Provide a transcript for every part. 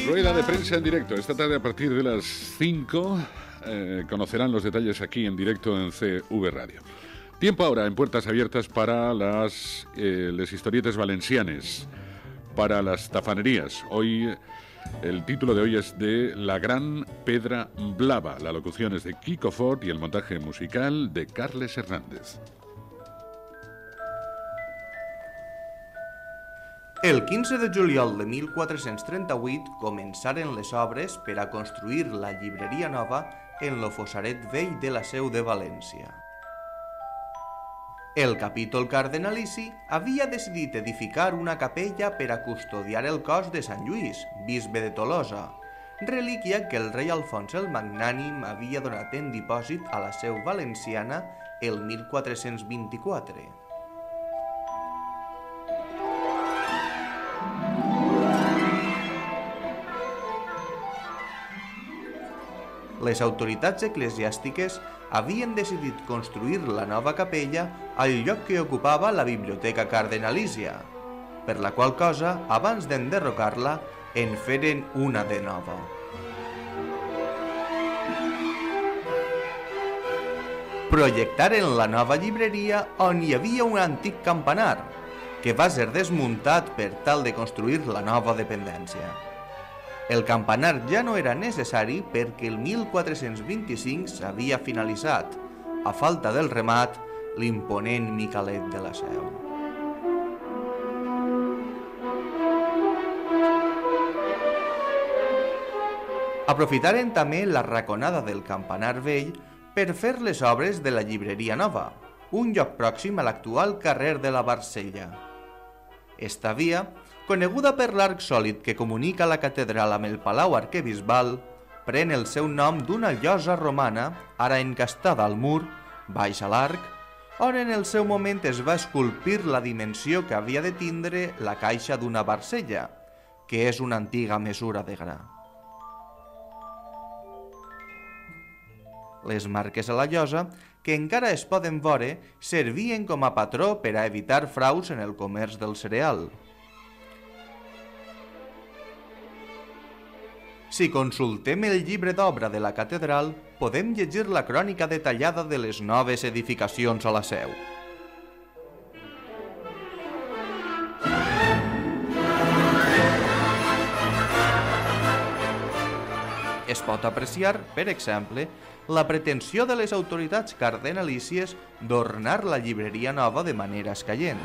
Rueda de prensa en directo. Esta tarde a partir de las 5 conocerán los detalles aquí en directo en CV Radio. Tiempo ahora en Puertas Abiertas para les historietes valencianes, para las tafanerías. Hoy, el título de hoy es de La Gran Pedra Blava. La locución es de Kiko Ford y el montaje musical de Carles Hernández. El 15 de juliol de 1438 començaren les obres per a construir la llibreria nova en lo Fossaret Vell de la Seu de València. El capítol cardenalici havia decidit edificar una capella per a custodiar el cos de Sant Lluís, bisbe de Tolosa, relíquia que el rei Alfons el Magnànim havia donat en dipòsit a la Seu valenciana el 1424. Les autoritats eclesiàstiques havien decidit construir la nova capella al lloc que ocupava la biblioteca cardenalícia, per la qual cosa, abans d'enderrocar-la, en feren una de nova. Projectaren la nova llibreria on hi havia un antic campanar, que va ser desmuntat per tal de construir la nova dependència. El campanar ja no era necessari perquè el 1425 s'havia finalitzat, a falta del remat, l'imponent Micalet de la Seu. Aprofitaren també la raconada del campanar vell per fer les obres de la llibreria nova, un lloc pròxim a l'actual carrer de la Barcella. Esta via, coneguda per l'arc sòlid que comunica la catedral amb el palau arquebisbal, pren el seu nom d'una llosa romana, ara encastada al mur, baix a l'arc, on en el seu moment es va esculpir la dimensió que havia de tindre la caixa d'una barcella, que és una antiga mesura de gra. Les marques a la llosa, que encara es poden veure, servien com a patró per a evitar fraus en el comerç del cereal. Si consultem el llibre d'obra de la catedral, podem llegir la crònica detallada de les noves edificacions a la Seu. Es pot apreciar, per exemple, la pretensió de les autoritats cardenalícies d'ornar la llibreria nova de manera escaient.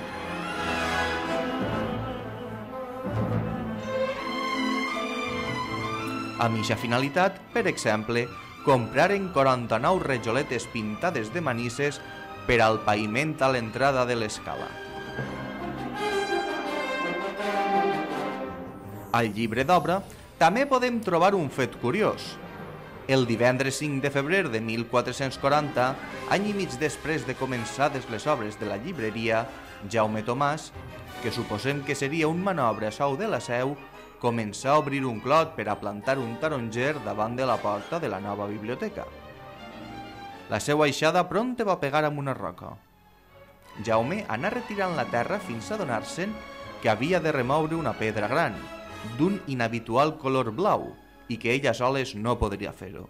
A mitja finalitat, per exemple, compraren 49 rajoletes pintades de manises per al paviment a l'entrada de l'escala. Al llibre d'obra també podem trobar un fet curiós. El divendres 5 de febrer de 1440, any i mig després de començades les obres de la llibreria, Jaume Tomàs, que suposem que seria un manobre a sou de la Seu, començà a obrir un clot per a plantar un taronger davant de la porta de la nova biblioteca. La seua aixada prompte va pegar amb una roca. Jaume anà retirant la terra fins a donar-se'n que havia de remoure una pedra gran, d'un inhabitual color blau, i que ella soles no podria fer-ho.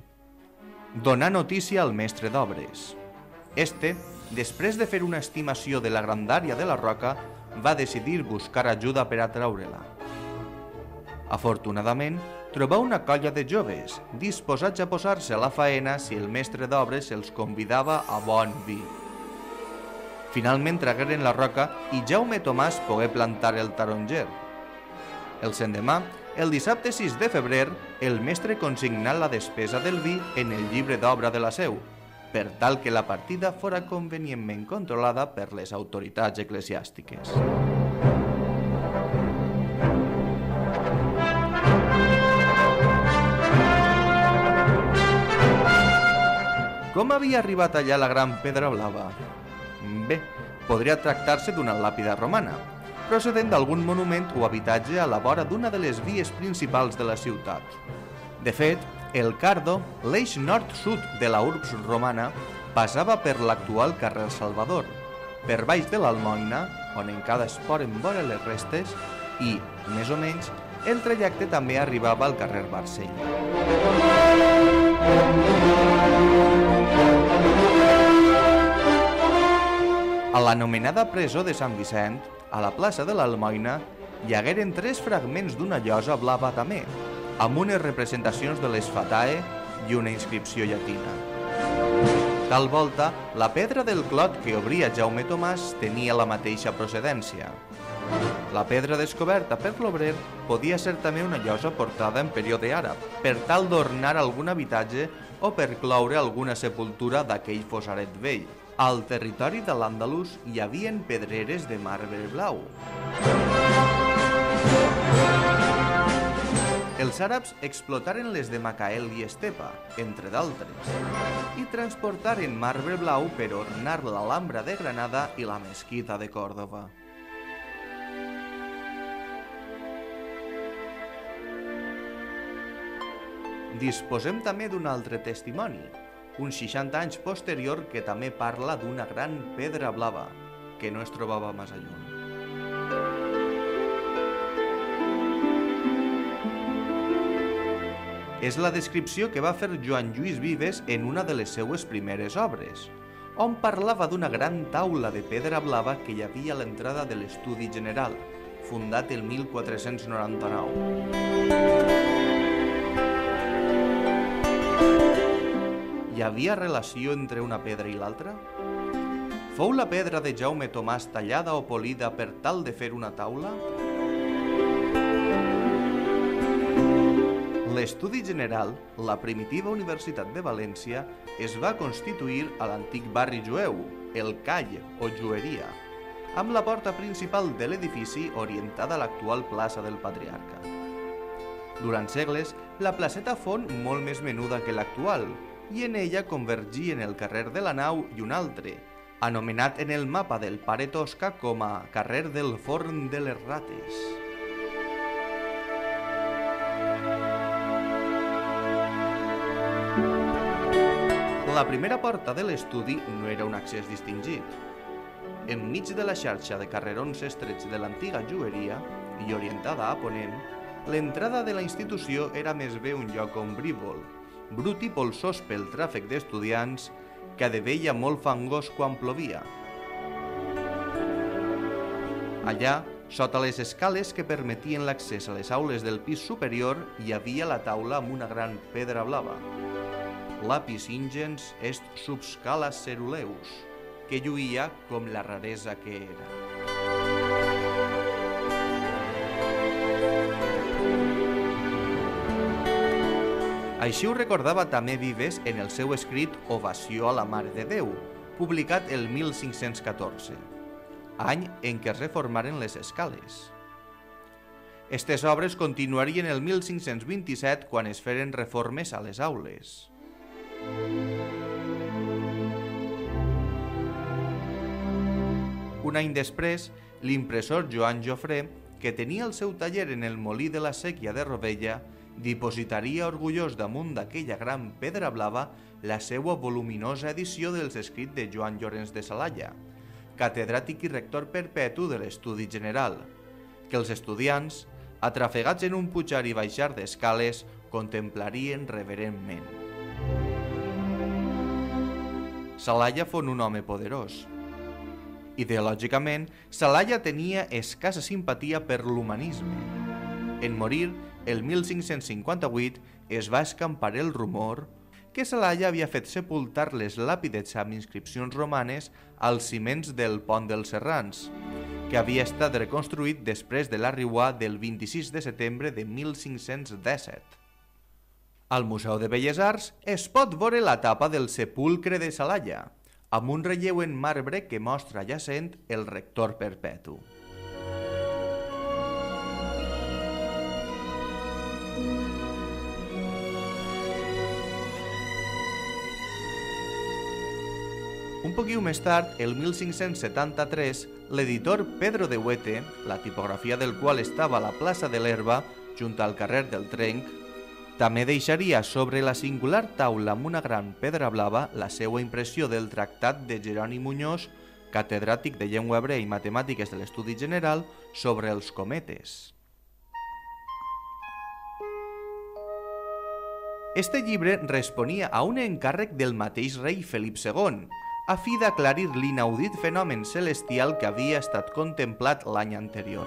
Donà notícia al mestre d'obres. Este, després de fer una estimació de la grandària de la roca, va decidir buscar ajuda per a treure-la. Afortunadament, trobà una colla de joves, disposats a posar-se a la faena si el mestre d'obres els convidava a bon vi. Finalment tragueren la roca i Jaume Tomàs pogué plantar el taronger. El sendemà, el dissabte 6 de febrer, el mestre consignà la despesa del vi en el llibre d'obra de la Seu, per tal que la partida fora convenientment controlada per les autoritats eclesiàstiques. Com havia arribat allà la Gran Pedra Blava? Bé, podria tractar-se d'una làpida romana, procedent d'algun monument o habitatge a la vora d'una de les vies principals de la ciutat. De fet, el Cardo, l'eix nord-sud de la urbs romana, passava per l'actual carrer Salvador, per baix de l'Almoina, on encara es poden veure les restes, i, més o menys, El trajecte també arribava al carrer Barcell. A l'anomenada presó de Sant Vicent, a la plaça de l'Almoina, hi hagueren 3 fragments d'una llosa blava també, amb unes representacions de les Fatae i una inscripció llatina. Tal volta, la pedra del clot que obria Jaume Tomàs tenia la mateixa procedència. La pedra descoberta per l'obrer podia ser també una llosa portada en període àrab, per tal d'ornar algun habitatge o per cloure alguna sepultura d'aquell fossaret vell. Al territori de l'Àndalus hi havia pedreres de marbre blau. Els àrabs explotaren les de Macael i Estepa, entre d'altres, i transportaren marbre blau per ornar l'Alhambra de Granada i la mesquita de Còrdova. Disposem també d'un altre testimoni, uns 60 anys posterior, que també parla d'una gran pedra blava, que no es trobava massa lluny. És la descripció que va fer Joan Lluís Vives en una de les seues primeres obres, on parlava d'una gran taula de pedra blava que hi havia a l'entrada de l'Estudi General, fundat el 1499. Hi havia relació entre una pedra i l'altra? Fou la pedra de Jaume Tomàs tallada o polida per tal de fer una taula? L'Estudi General, la primitiva Universitat de València, es va constituir a l'antic barri jueu, el Call o Jueria, amb la porta principal de l'edifici orientada a l'actual plaça del Patriarca. Durant segles, la placeta fon molt més menuda que l'actual, i en ella convergien el carrer de la Nau i un altre, anomenat en el mapa del Pare Tosca com a carrer del Forn de les Rates. La primera porta de l'estudi no era un accés distingit. Enmig de la xarxa de carrerons estrets de l'antiga jueria i orientada a ponent, l'entrada de la institució era més bé un lloc ombrívol, brut i polsós pel tràfic d'estudiants, que de veia molt fangós quan plovia. Allà, sota les escales que permetien l'accés a les aules del pis superior, hi havia la taula amb una gran pedra blava. Lapis ingens est sub scalas ceruleus, que lluïa com la raresa que era. Així ho recordava també Vives en el seu escrit Ovació a la Mare de Déu, publicat el 1514, any en què es reformaren les escales. Estes obres continuarien el 1527 quan es feren reformes a les aules. Un any després, l'impressor Joan Jofré, que tenia el seu taller en el molí de la Sèquia de Rovella, dipositaria orgullós damunt d'aquella gran pedra blava la seua voluminosa edició dels escrits de Joan Llorenç de Salalla, catedràtic i rector perpetu de l'Estudi General, que els estudiants, atrafegats en un pujar i baixar d'escales, contemplarien reverentment. Salalla fon un home poderós. Ideològicament, Salalla tenia escassa simpatia per l'humanisme. En morir, el 1558 es va escampar el rumor que Salalla havia fet sepultar les làpides amb inscripcions romanes als ciments del Pont dels Serrans, que havia estat reconstruït després de la riuà del 26 de setembre de 1517. Al Museu de Belles Arts es pot veure la tapa del sepulcre de Salalla, amb un relleu en marbre que mostra jacent el rector perpetu. Un poquiu més tard, el 1573, l'editor Pedro de Huete, la tipografia del qual estava a la plaça de l'Herba, junt al carrer del Trenc, també deixaria sobre la singular taula amb una gran pedra blava la seva impressió del tractat de Jeroni Muñoz, catedràtic de llengua hebrea i matemàtiques de l'Estudi General, sobre els cometes. Este llibre responia a un encàrrec del mateix rei Felip II, a fi d'aclarir l'inaudit fenomen celestial que havia estat contemplat l'any anterior.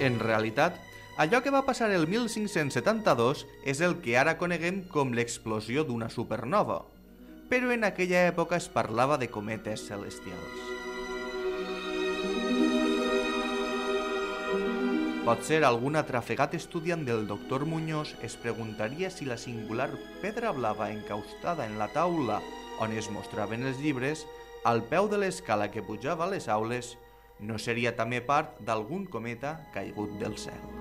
En realitat, allò que va passar el 1572 és el que ara coneguem com l'explosió d'una supernova, però en aquella època es parlava de cometes celestials. Potser algun atrafegat estudiant del doctor Muñoz es preguntaria si la singular pedra blava encaustada en la taula on es mostraven els llibres, al peu de l'escala que pujava a les aules, no seria també part d'algun cometa caigut del cel.